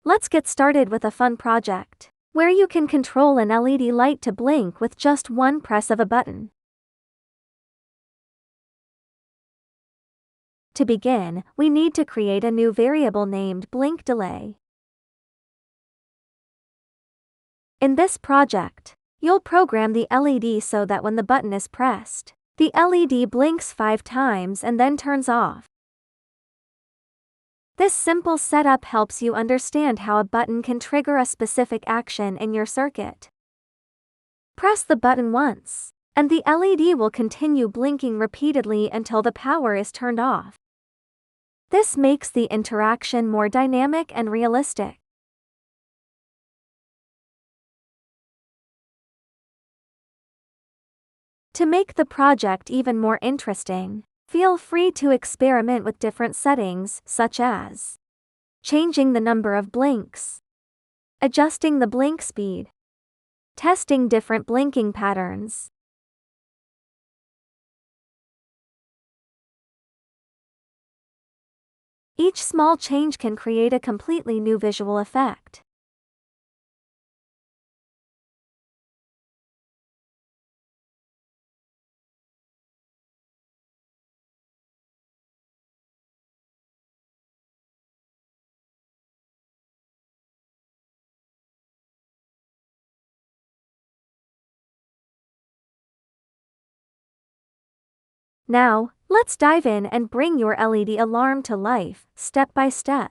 Let's get started with a fun project, where you can control an LED light to blink with just one press of a button. To begin, we need to create a new variable named blink delay. In this project, you'll program the LED so that when the button is pressed, the LED blinks 5 times and then turns off. This simple setup helps you understand how a button can trigger a specific action in your circuit. Press the button once, and the LED will continue blinking repeatedly until the power is turned off. This makes the interaction more dynamic and realistic. To make the project even more interesting, feel free to experiment with different settings, such as changing the number of blinks, adjusting the blink speed, testing different blinking patterns. Each small change can create a completely new visual effect. Now, let's dive in and bring your LED alarm to life, step by step.